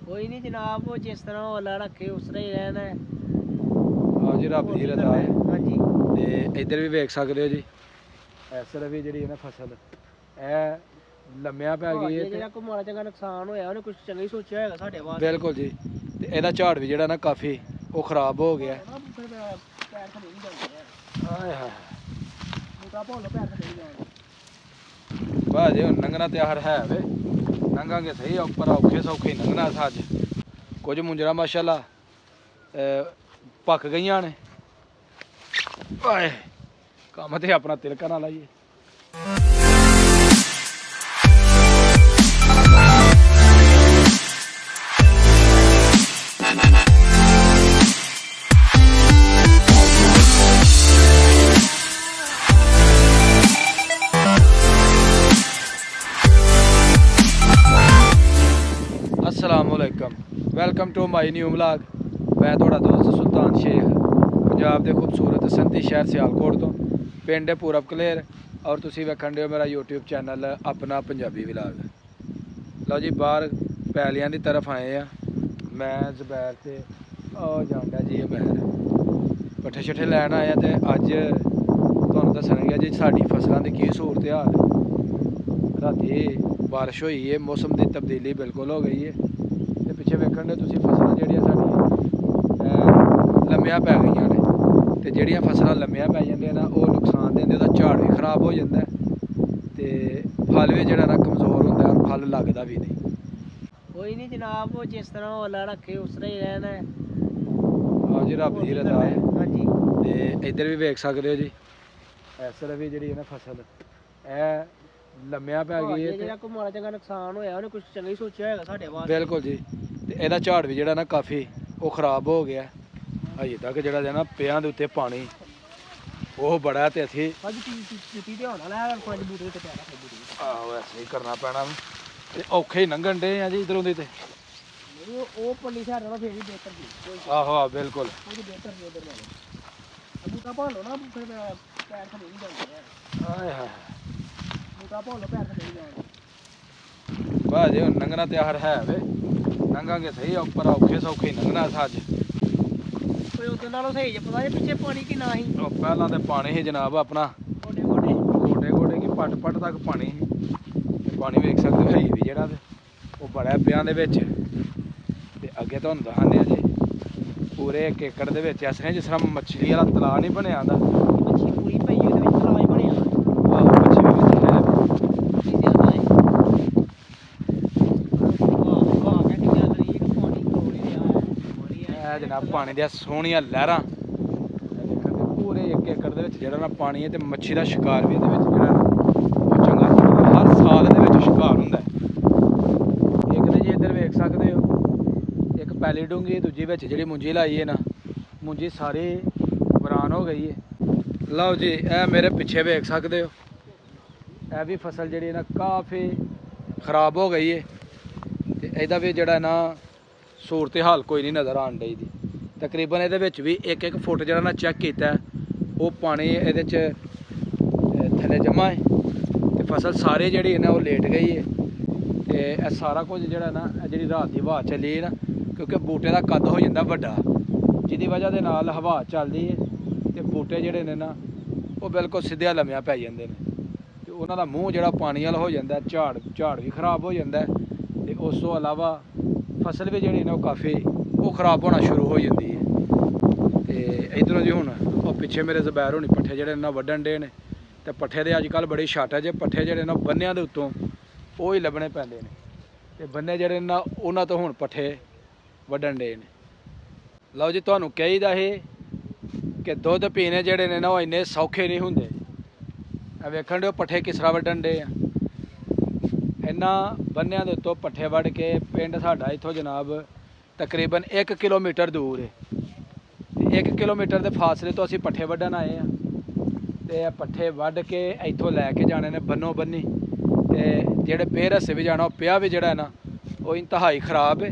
कोई नहीं जनाब, वो जिस तरह वो अल्लाह रखे उस तरह ही रहना है। हाँ जी, रब दी रजा है। हाँ जी, ਤੇ ਇੱਧਰ ਵੀ ਵੇਖ ਸਕਦੇ ਹੋ ਜੀ, ਇਸ ਤਰ੍ਹਾਂ ਵੀ ਜਿਹੜੀ ਹੈ ਨਾ ਫਸਲ ਇਹ ਲੰਮਿਆਂ ਪੈ ਗਈ ਹੈ ਜਿਹੜਾ ਕੋਈ ਮਾੜਾ ਚੰਗਾ ਨੁਕਸਾਨ ਹੋਇਆ ਉਹਨੇ ਕੁਝ ਚੰਗਾ ਹੀ ਸੋਚਿਆ ਹੋਏਗਾ ਸਾਡੇ ਵਾਸਤੇ। ਬਿਲਕੁਲ ਜੀ। ਤੇ ਇਹਦਾ ਝਾੜ ਵੀ ਜਿਹੜਾ ਨਾ ਕਾਫੀ ਉਹ ਖਰਾਬ ਹੋ ਗਿਆ। ਪੈਰ ਥੱਲੇ ਨਹੀਂ ਜਾਂਦੇ ਹਾਏ ਹਾਏ ਬੂਟਾ ਭੋਲੋ, ਪੈਰ ਥੱਲੇ ਨਹੀਂ ਜਾਂਦੇ। ਭਾਜੀ ਹੁਣ ਲੰਘਣਾ ਤਿਆਰ ਹੈ ਵੇ, ਲੰਘਾਂਗੇ ਸਹੀ, ਉੱਪਰ ਔਖੇ ਸੌਖੇ ਹੀ ਲੰਘਣਾ ਅੱਜ। ਕੁਝ ਮੁੰਜਰਾ ਮਾਸ਼ਾਅੱਲਾ ਪੱਕ ਗਈਆਂ ਨੇ। ਆਏ ਕੰਮ ਤੇ ਆਪਣਾ ਤਿਲਕਾ ਨਾ ਲਾਈਏ। अस्सलामुअलैकुम, welcome to my new vlog. मैं थोड़ा दोस्त सुल्तान शेख, पंजाब के खूबसूरत संती शहर सियालकोट तो पिंड पूरब कलेर, और तुसी वेखण दे मेरा यूट्यूब चैनल अपना पंजाबी व्लॉग। लो जी, बाहर पैलियां की तरफ आए हैं। मैं जुबैर से जांडा जी महर पट्ठे शट्ठे लैन आया। तो अज तुहानूं दस्सणगे जी साडी फसलों की की सूरत हाल है। राती बारिश हुई है, मौसम की तब्दीली बिल्कुल हो गई है। तो पिछे वेखण दे तुसीं फसलां जिहड़ियां साडीआं लम्मियां पै गईयां ने। तो जिहड़ियां फसलां लम्मियां पै जांदियां ना वो नुकसान देंदे, उहदा झाड़ भी खराब हो जाता है। तो फल भी जिहड़ा ना कमज़ोर हुंदा है और फल लगदा भी नहीं। कोई नहीं जनाब, वो जिस तरह वो अल्लाह रखे उस तरह ही रहना है। हाँ जी, रब दी रजा है। हाँ जी, तो इधर भी वेख सकते हो जी, इस तरह भी जिहड़ी है ना फसल ਇਹ ਲੰਮਿਆਂ ਪੈ ਗਈ ਹੈ। ਜਿਹੜਾ ਕੋਈ ਮਾੜਾ ਚੰਗਾ ਨੁਕਸਾਨ ਹੋਇਆ ਉਹਨੇ ਕੁਝ ਚੰਗਾ ਹੀ ਸੋਚਿਆ ਹੋਏਗਾ ਸਾਡੇ ਵਾਸਤੇ। ਬਿਲਕੁਲ ਜੀ। ਤੇ ਇਹਦਾ ਝਾੜ ਵੀ ਜਿਹੜਾ ਨਾ ਕਾਫੀ ਉਹ ਖਰਾਬ ਹੋ ਗਿਆ। ਅਜੇ ਤੱਕ ਜਿਹੜਾ ਨਾ ਪਿਆਂ ਦੇ ਉੱਤੇ ਪਾਣੀ ਉਹ ਬੜਾ, ਤੇ ਅਸੀਂ ਅੱਜ ਪੀਤੀ ਤੇ ਹੋਣਾ ਲੈ ਪੰਜ ਬੂਟੇ ਤੇ ਪਿਆ ਰੱਖ ਬੂਟੇ। ਆਹੋ ਐਸੇ ਹੀ ਕਰਨਾ ਪੈਣਾ ਤੇ ਔਖੇ ਹੀ ਲੰਘਣ ਡੇ ਆ ਜੀ ਇਧਰੋਂ ਦੀ। ਤੇ ਉਹ ਪੱਲੀ ਸਾਡਾ ਨਾ ਫੇਰ ਵੀ ਬਿਹਤਰ ਸੀ। ਆਹੋ ਆ ਬਿਲਕੁਲ ਉਹ ਬਿਹਤਰ ਸੀ ਉਧਰ ਨਾਲ। ਬੂਟਾ ਭਾਲੋ ਨਾ, ਫਿਰ ਪੈਰ ਥੱਲੇ ਨਹੀਂ ਜਾਂਦੇ। ਹਾਏ ਹਾਏ ਬੂਟਾ ਭਾਲੋ, ਪੈਰ ਥੱਲੇ ਨਹੀਂ ਜਾਂਦੇ। ਭਾਜੀ ਹੁਣ ਲੰਘਣਾ ਤਿਆਰ ਹੈ ਵੇ, ਲੰਘਾਂਗੇ ਸਹੀ, ਉੱਪਰ ਔਖੇ ਸੌਖੇ ਹੀ ਲੰਘਣਾ ਅੱਜ। ਕੋਈ ਉਹਦੇ ਨਾਲੋਂ ਸਹੀ ਜੇ ਪਤਾ ਜੇ ਪਿੱਛੇ ਪਾਣੀ ਕੀ ਨਾ ਸੀ। ਉਹ ਪਹਿਲਾਂ ਤੇ ਪਾਣੀ ਸੀ ਜਨਾਬ ਆਪਣਾ ਗੋਡੇ ਗੋਡੇ ਗੋਡੇ ਗੋਡੇ ਕੀ ਪੱਟ ਪੱਟ ਤੱਕ ਪਾਣੀ ਸੀ। ਤੇ ਪਾਣੀ ਵੇਖ ਸਕਦੇ ਹੋ ਹੈ ਵੀ ਜਿਹੜਾ ਤੇ ਉਹ ਬੜਾ ਪਿਆਂ ਦੇ ਵਿੱਚ। ਤੇ ਅੱਗੇ ਤੁਹਾਨੂੰ ਦਿਖਾਉਂਦੇ ਆ ਜੀ ਪੂਰੇ 1 ਏਕੜ ਦੇ ਵਿੱਚ ਇਸ ਤਰ੍ਹਾਂ ਜਿਸ ਤਰ੍ਹਾਂ ਮੱਛਲੀ ਵਾਲਾ ਤਲਾਅ ਨਹੀਂ ਬਣਿਆ ਹੁੰਦਾ। ਮੱਛੀ ਪੂਰੀ ਪਈ ਉਹਦੇ ਵਿੱਚ ਤਲਾਅ ਹੀ ਬਣਿਆ। ਆਹੋ ਮੱਛੀ ਵੀ ਵਿੱਚ ਹੈ। ਮੱਛੀ ਜ਼ਿਆਦਾ ਹੈ। ਵਾਹ ਵਾਹ ਕਿੰਨੀ ਗੱਲ ਰਹੀ ਹੈ ਕਿ ਪਾਣੀ ਕੋਲ ਹੀ ਰਿਹਾ ਹੈ। ਇਹ ਜਨਾਬ ਪਾਣੀ ਦੀਆਂ ਸੋਹਣੀਆਂ ਲਹਿਰਾਂ। ਇਹ ਦੇਖਣ ਦੇ ਪੂਰੇ 1 ਏਕੜ ਦੇ ਵਿੱਚ ਜਿਹੜਾ ਨਾ ਪਾਣੀ ਹੈ। ਤੇ ਮੱਛੀ ਦਾ ਸ਼ਿਕਾਰ ਵੀ ਇਹਦੇ ਵਿੱਚ ਜਿਹੜਾ ਨਾ ਉਹ ਚੰਗਾ ਹੁੰਦਾ। ਹਰ ਸਾਲ ਇਹਦੇ ਵਿੱਚ ਸ਼ਿਕਾਰ ਹੁੰਦਾ। ਇੱਕ ਤੇ ਜੀ ਇੱਧਰ ਵੇਖ ਸਕਦੇ ਹੋ, ਇੱਕ ਪੈਲੀ ਡੂੰਗੀ, ਦੂਜੀ ਵਿੱਚ ਜਿਹੜੀ ਮੁੰਜੀ ਲਾਈ ਹੈ ਨਾ, ਮੁੰਜੀ ਸਾਰੀ ਬਰਾਨ ਹੋ ਗਈ ਹੈ। ਲਓ ਜੀ, ਇਹ ਮੇਰੇ ਪਿੱਛੇ ਵੇਖ ਸਕਦੇ ਹੋ, ਇਹ ਵੀ ਫਸਲ ਜਿਹੜੀ ਨਾ ਕਾਫੀ ਖਰਾਬ ਹੋ ਗਈ ਹੈ। ਤੇ ਇਹਦਾ ਵੀ ਜਿਹੜਾ ਨਾ ਸੂਰਤ ਹਾਲ ਕੋਈ ਨਹੀਂ ਨਜ਼ਰ ਆਉਣ ਡਈ ਦੀ। ਤਕਰੀਬਨ ਇਹਦੇ ਵਿੱਚ ਵੀ 1-1 ਫੁੱਟ ਜਿਹੜਾ ਨਾ ਚੈੱਕ ਕੀਤਾ, ਉਹ ਪਾਣੀ ਇਹਦੇ 'ਚ ਥੱਲੇ ਜਮ੍ਹਾਂ ਹੈ। ਤੇ ਫਸਲ ਸਾਰੀ ਜਿਹੜੀ ਹੈ ਨਾ ਉਹ ਲੇਟ ਗਈ ਹੈ। ਤੇ ਇਹ ਸਾਰਾ ਕੁਝ ਜਿਹੜਾ ਨਾ ਇਹ ਜਿਹੜੀ ਰਾਤ ਦੀ ਹਵਾ ਚੱਲੀ ਨਾ, ਕਿਉਂਕਿ ਬੂਟੇ ਦਾ ਕੱਦ ਹੋ ਜਾਂਦਾ ਵੱਡਾ, ਜਿਹਦੀ ਵਜ੍ਹਾ ਦੇ ਨਾਲ ਹਵਾ ਚੱਲਦੀ ਹੈ ਤੇ ਬੂਟੇ ਜਿਹੜੇ ਨੇ ਨਾ ਉਹ ਬਿਲਕੁਲ ਸਿੱਧਿਆਂ ਲੰਮਿਆਂ ਪੈ ਜਾਂਦੇ ਨੇ। ਤੇ ਉਹਨਾਂ ਦਾ ਮੂੰਹ ਜਿਹੜਾ ਪਾਣੀ ਵਾਲਾ ਹੋ ਜਾਂਦਾ, ਝਾੜ ਵੀ ਖਰਾਬ ਹੋ ਜਾਂਦਾ। ਤੇ ਉਸ ਤੋਂ ਇਲਾਵਾ ਫਸਲ ਵੀ ਜਿਹੜੀ ਨਾ ਉਹ ਕਾਫੀ ਉਹ ਖਰਾਬ ਹੋਣਾ ਸ਼ੁਰੂ ਹੋ ਜਾਂਦੀ ਹੈ। ਤੇ ਇੱਧਰੋਂ ਜੀ ਹੁਣ ਉਹ ਪਿੱਛੇ ਮੇਰੇ ਜ਼ਬੈਰ ਹੋਣੀ ਪੱਠੇ ਜਿਹੜੇ ਨਾ ਵੱਢਣ ਡੇ ਨੇ। ਤੇ ਪੱਠੇ ਦੇ ਅੱਜ ਕੱਲ੍ਹ ਬੜੀ ਛਾਟ ਹੈ ਜੇ, ਪੱਠੇ ਜਿਹੜੇ ਨਾ ਬੰਨਿਆਂ ਦੇ ਉੱਤੋਂ ਉਹ ਹੀ ਲੱਭਣੇ ਪੈਂਦੇ ਨੇ। ਤੇ ਬੰਨੇ ਜਿਹੜੇ ਨਾ ਉਹਨਾਂ ਤੋਂ ਹੁਣ ਪੱਠੇ ਵੱਢਣ ਡੇ ਨੇ। ਲਓ ਜੀ, ਤੁਹਾਨੂੰ ਕਹੀਦਾ ਇਹ ਕਿ ਦੁੱਧ ਪੀਣੇ ਜਿਹੜੇ ਨੇ ਨਾ ਉਹ ਇੰਨੇ ਸੌਖੇ ਨਹੀਂ ਹੁੰਦੇ। ਇਹ ਵੇਖਣ ਦਿਓ ਪੱਠੇ ਕਿਸ ਤਰ੍ਹਾਂ ਵੱਢਣ ਡੇ ਆ। ਇਹਨਾਂ ਬੰਨਿਆਂ ਦੇ ਉੱਤੋਂ ਪੱਠੇ ਵੱਢ ਕੇ ਪਿੰਡ ਸਾਡਾ ਇੱਥੋਂ ਜਨਾਬ ਤਕਰੀਬਨ 1 ਕਿਲੋਮੀਟਰ ਦੂਰ ਹੈ। ਤੇ 1 ਕਿਲੋਮੀਟਰ ਦੇ ਫਾਸਲੇ ਤੋਂ ਅਸੀਂ ਪੱਠੇ ਵੱਢਣ ਆਏ ਆ। ਤੇ ਇਹ ਪੱਠੇ ਵੱਢ ਕੇ ਇੱਥੋਂ ਲੈ ਕੇ ਜਾਣੇ ਨੇ ਬੰਨੋ ਬੰਨੀ। ਤੇ ਜਿਹੜੇ ਪੇ ਰਸੇ ਵੀ ਜਾਣਾ ਉਹ ਪਿਆ ਵੀ ਜਿਹੜਾ ਨਾ ਉਹ ਇੰਤਹਾਈ ਖਰਾਬ ਹੈ।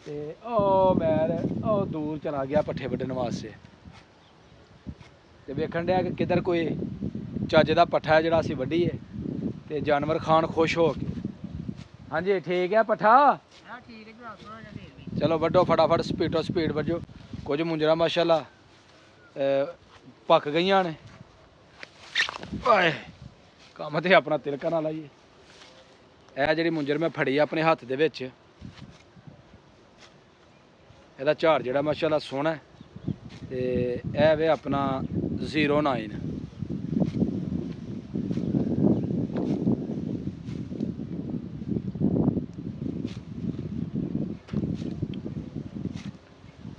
ਤੇ ਉਹ ਮੈਂ ਉਹ ਦੂਰ ਚਲਾ ਗਿਆ ਪੱਠੇ ਵੱਢਣ ਵਾਸਤੇ। ਤੇ ਵੇਖਣ ਡਿਆ ਕਿ ਕਿੱਧਰ ਕੋਈ ਚੱਜ ਦਾ ਪੱਠਾ ਜਿਹੜਾ ਅਸੀਂ ਵੱਢੀਏ ਤੇ ਜਾਨਵਰ ਖਾਣ ਖੁਸ਼ ਹੋ ਕੇ। हाँ जी ठीक है पट्ठा ਹਾਂ ਠੀਕ ਹੈ ਜਰਾ ਥੋੜਾ ਜਿਹਾ ਦੇ ਦੇ चलो वड्डो फटाफट स्पीड वजो कुछ मुंजरा माशाल्लाह पक गई ने आए काम तो अपना तिलका ना लाइए यह जी मुंजर मैं फड़ी अपने हत्थ दे विच ਇਹਦਾ ਝਾੜ ਜਿਹੜਾ ਮਾਸ਼ਾਅੱਲਾ ਸੋਹਣਾ ਤੇ ਇਹ ਵੇ ਆਪਣਾ 09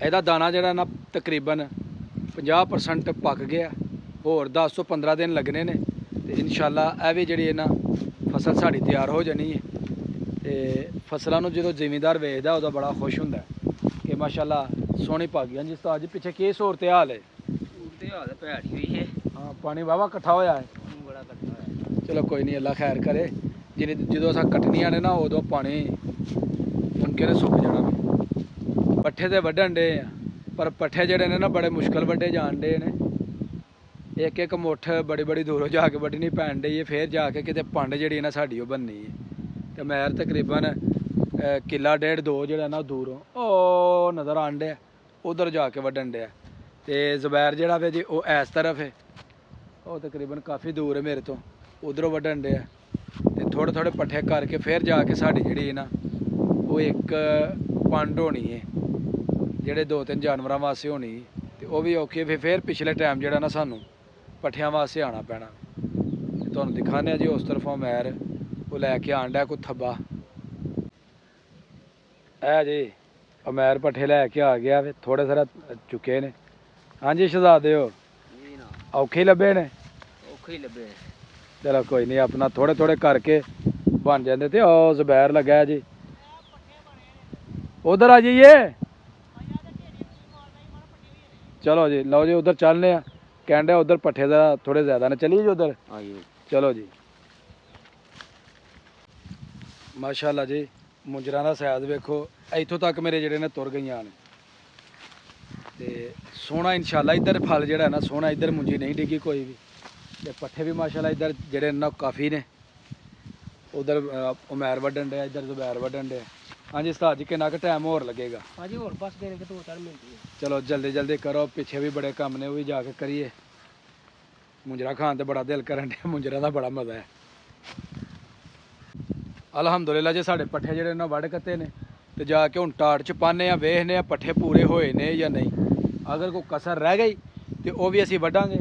ਇਹਦਾ ਦਾਣਾ ਜਿਹੜਾ ਨਾ ਤਕਰੀਬਨ 50% ਪੱਕ ਗਿਆ ਹੋਰ 10 ਤੋਂ 15 ਦਿਨ ਲੱਗਣੇ ਨੇ ਤੇ ਇਨਸ਼ਾਅੱਲਾ ਇਹ ਵੀ ਜਿਹੜੀ ਹੈ ਨਾ ਫਸਲ ਸਾਡੀ ਤਿਆਰ ਹੋ ਜਾਣੀ ਹੈ ਤੇ ਫਸਲਾਂ ਨੂੰ ਜਦੋਂ ਜ਼ਿਮੀਂਦਾਰ ਵੇਚਦਾ ਉਹਦਾ ਬੜਾ ਖੁਸ਼ ਹੁੰਦਾ ਕਿ ਮਾਸ਼ਾਅੱਲਾ ਸੋਹਣੀ ਪੱਕ ਗਈ। ਜਿਸ ਤੋਂ ਅੱਜ ਪਿੱਛੇ ਕੀ ਸੂਰਤ ਹਾਲ ਹੈ? ਤੇ ਹਾਲ ਭੈੜੀ ਹੋਈ ਹੈ ਹਾਂ ਪਾਣੀ ਵਾਵਾ ਇਕੱਠਾ ਹੋਇਆ ਹੈ ਬੜਾ ਇਕੱਠਾ ਹੋਇਆ ਚਲੋ ਕੋਈ ਨਹੀਂ ਅੱਲਾ ਖੈਰ ਕਰੇ ਜਦੋਂ ਅਸਾਂ ਕੱਟਣੀਆਂ ਨੇ ਨਾ ਉਦੋਂ ਪਾਣੀ ਮੁਮਕਿਨ ਹੈ ਸੁੱਕ ਜਾਣਾ ਵੀ ਪੱਠੇ ਤੇ ਵੱਢਣ ਡੇ ਆ ਪਰ ਪੱਠੇ ਜਿਹੜੇ ਨੇ ਨਾ ਬੜੇ ਮੁਸ਼ਕਲ ਵੱਢੇ ਜਾਣ ਡੇ ਨੇ ਇੱਕ ਇੱਕ ਮੁੱਠ ਬੜੀ ਦੂਰੋਂ ਜਾ ਕੇ ਵੱਢਣੀ ਪੈਣ ਡਈ ਹੈ ਫਿਰ ਜਾ ਕੇ ਕਿਤੇ ਪੰਡ ਜਿਹੜੀ ਨਾ ਸਾਡੀ ਉਹ ਬਣਨੀ ਹੈ ਤੇ ਮੈਰ ਤਕਰੀਬਨ ਕਿੱਲਾ ਡੇਢ 2 ਜਿਹੜਾ ਨਾ ਦੂਰੋਂ ਉਹ ਨਜ਼ਰ ਆਣ ਡਿਆ ਉਧਰ ਜਾ ਕੇ ਵੱਢਣ ਡਿਆ ਤੇ ਜ਼ੁਬੈਰ ਜਿਹੜਾ ਵੇ ਜੀ ਉਹ ਇਸ ਤਰਫ ਹੈ ਉਹ ਤਕਰੀਬਨ ਕਾਫੀ ਦੂਰ ਹੈ ਮੇਰੇ ਤੋਂ ਉਧਰੋਂ ਵੱਢਣ ਡਿਆ ਤੇ ਥੋੜੇ ਪੱਠੇ ਕਰਕੇ ਫਿਰ ਜਾ ਕੇ ਸਾਡੀ ਜਿਹੜੀ ਨਾ ਉਹ ਇੱਕ ਪੰਡ ਹੋਣੀ ਹੈ ਜਿਹੜੇ 2-3 ਜਾਨਵਰਾਂ ਵਾਸਤੇ ਹੋਣੀ ਤੇ ਉਹ ਵੀ ਔਖੀ ਫਿਰ ਪਿਛਲੇ ਟਾਈਮ ਜਿਹੜਾ ਨਾ ਸਾਨੂੰ ਪੱਠਿਆਂ ਵਾਸਤੇ ਆਉਣਾ ਪੈਣਾ ਤੇ ਤੁਹਾਨੂੰ ਦਿਖਾਉਂਦੇ ਆ ਜੀ ਉਸ ਤਰਫੋਂ ਮੈਰ ਉਹ ਲੈ ਕੇ ਆਣ ਡਿਆ ਕੋਈ ਥੱਬਾ ਇਹ ਜੀ ਅਮੈਰ ਪੱਠੇ ਲੈ ਕੇ ਆ ਗਿਆ ਵੇ ਥੋੜੇ ਸਾਰਾ ਚੁੱਕੇ ਨੇ ਹਾਂਜੀ ਸ਼ਹਜ਼ਾਦੇ ਹੋ ਨਹੀਂ ਨਾ ਔਖੇ ਹੀ ਲੱਭੇ ਨੇ ਔਖੇ ਹੀ ਲੱਭੇ ਚਲੋ ਕੋਈ ਨਹੀਂ ਆਪਣਾ ਥੋੜੇ ਕਰਕੇ ਬਣ ਜਾਂਦੇ ਤੇ ਉਹ ਜ਼ੁਬੈਰ ਲੱਗਾ ਜੀ ਉਧਰ ਆ ਜਾਈਏ ਚਲੋ ਜੀ ਲਓ ਜੀ ਉਧਰ ਚੱਲਨੇ ਆ ਕਹਿੰਦੇ ਉਧਰ ਪੱਠੇ ਦਾ ਥੋੜੇ ਜ਼ਿਆਦਾ ਨੇ ਚਲੀਏ ਜੀ ਉਧਰ ਚਲੋ ਜੀ ਮਾਸ਼ਾਅੱਲਾ ਜੀ ਮੁੰਜਰਾਂ ਦਾ ਸਾਇਜ਼ ਵੇਖੋ ਇੱਥੋਂ ਤੱਕ ਮੇਰੇ ਜਿਹੜੇ ਨੇ ਤੁਰ ਗਈਆਂ ਨੇ ਤੇ ਸੋਹਣਾ ਇਨਸ਼ਾਅੱਲਾ ਇੱਧਰ ਫਲ ਜਿਹੜਾ ਨਾ ਸੋਹਣਾ ਇੱਧਰ ਮੁੰਜੀ ਨਹੀਂ ਡਿੱਗੀ ਕੋਈ ਵੀ ਤੇ ਪੱਠੇ ਵੀ ਮਾਸ਼ਾਅੱਲਾ ਇੱਧਰ ਜਿਹੜੇ ਨਾ ਕਾਫੀ ਨੇ ਉਧਰ ਉਮੈਰ ਵੱਢਣ ਡਿਆ ਇੱਧਰ ਜ਼ੁਬੈਰ ਵੱਢਣ ਡਿਆ ਹਾਂਜੀ ਉਸਤਾਦ ਜੀ ਕਿੰਨਾ ਕੁ ਟਾਈਮ ਹੋਰ ਲੱਗੇਗਾ ਹਾਂਜੀ ਹੋਰ ਬਸ ਦੇਣੇ ਕਿ 2-4 ਮਿੰਟ ਚਲੋ ਜਲਦੀ ਕਰੋ ਪਿੱਛੇ ਵੀ ਬੜੇ ਕੰਮ ਨੇ ਉਹ ਵੀ ਜਾ ਕੇ ਕਰੀਏ ਮੁੰਜਰਾ ਖਾਣ ਤੇ ਬੜਾ ਦਿਲ ਕਰਨ ਡਿਆ ਮੁੰਜਰਾ ਦਾ ਬੜਾ ਮਜ਼ਾ ਹੈ ਅਲਹਮਦੁਲਿਲਾ ਜੀ ਸਾਡੇ ਪੱਠੇ ਜਿਹੜੇ ਨਾ ਵੱਢ ਕੱਤੇ ਨੇ ਤੇ ਜਾ ਕੇ ਹੁਣ ਟਾਟ ਚ ਪਾਉਂਦੇ ਆ ਵੇਖਦੇ ਆ ਪੱਠੇ ਪੂਰੇ ਹੋਏ ਨੇ ਜਾਂ ਨਹੀਂ ਅਗਰ ਕੋਈ ਕਸਰ ਰਹਿ ਗਈ ਤੇ ਉਹ ਵੀ ਅਸੀਂ ਵੱਢਾਂਗੇ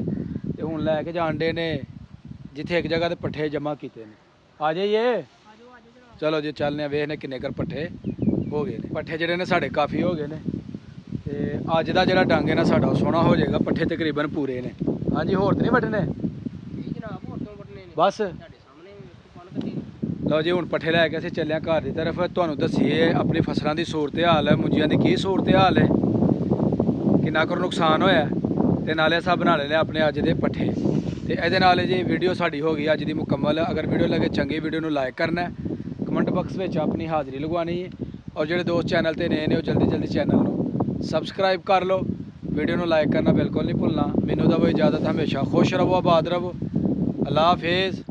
ਤੇ ਹੁਣ ਲੈ ਕੇ ਜਾਂਦੇ ਨੇ ਜਿੱਥੇ ਇੱਕ ਜਗ੍ਹਾ ਤੇ ਪੱਠੇ ਜਮ੍ਹਾਂ ਕੀਤੇ ਨੇ ਆ ਜਾਈਏ ਚਲੋ ਜੀ ਚੱਲਦੇ ਆ ਵੇਖਦੇ ਕਿੰਨੇ ਕਰ ਪੱਠੇ ਹੋ ਗਏ ਨੇ ਪੱਠੇ ਜਿਹੜੇ ਨੇ ਸਾਡੇ ਕਾਫੀ ਹੋ ਗਏ ਨੇ ਤੇ ਅੱਜ ਦਾ ਜਿਹੜਾ ਡੰਗ ਹੈ ਨਾ ਸਾਡਾ ਸੋਹਣਾ ਹੋ ਜਾਏਗਾ ਪੱਠੇ ਤਕਰੀਬਨ ਪੂਰੇ ਨੇ ਹਾਂਜੀ ਹੋਰ ਤੇ ਨਹੀਂ ਵੱਢਣੇ ਜਨਾਬ ਹੋਰ ਤੋਂ ਵੱਢਣੇ ਨੇ ਬਸ ਸਾਡੇ ਸਾਹਮਣੇ ਪਨ ਕੱਟੀ ਲਓ ਜੀ ਹੁਣ ਪੱਠੇ ਲੈ ਕੇ ਅਸੀਂ ਚੱਲਿਆ ਘਰ ਦੀ ਤਰਫ ਤੁਹਾਨੂੰ ਦੱਸੀਏ ਆਪਣੀ ਫਸਲਾਂ ਦੀ ਸੂਰਤ ਹਾਲ ਹੈ ਮੁੰਜੀਆਂ ਦੀ ਕੀ ਸੂਰਤ ਹਾਲ ਹੈ ਕਿੰਨਾ ਕੁ ਨੁਕਸਾਨ ਹੋਇਆ ਤੇ ਨਾਲੇ ਸਭ ਬਣਾ ਲੈ ਆਪਣੇ ਅੱਜ ਦੇ ਪੱਠੇ ਤੇ ਇਹਦੇ ਨਾਲ ਜੀ ਵੀਡੀਓ ਸਾਡੀ ਹੋ ਗਈ ਅੱਜ ਦੀ ਮੁਕੰਮਲ ਅਗਰ ਵੀਡੀਓ ਲੱਗੇ ਚੰਗੀ ਵੀਡੀਓ ਨੂੰ ਲਾਈਕ ਕਰਨਾ ਕਮੈਂਟ ਬਾਕਸ ਵਿੱਚ ਆਪਣੀ ਹਾਜ਼ਰੀ ਲਗਵਾਉਣੀ ਹੈ ਔਰ ਜਿਹੜੇ ਦੋਸਤ ਚੈਨਲ ਤੇ ਨਏ ਨੇ ਉਹ ਜਲਦੀ ਚੈਨਲ ਨੂੰ ਸਬਸਕ੍ਰਾਈਬ ਕਰ ਲਓ ਵੀਡੀਓ ਨੂੰ ਲਾਈਕ ਕਰਨਾ ਬਿਲਕੁਲ ਨਹੀਂ ਭੁੱਲਣਾ ਮੈਨੂੰ ਦਵੋ ਇਜਾਜ਼ਤ ਹਮੇਸ਼ਾ ਖੁਸ਼ ਰਹੋ ਆਬਾਦ ਰਹੋ ਅੱਲਾ ਹਾਫਿਜ਼।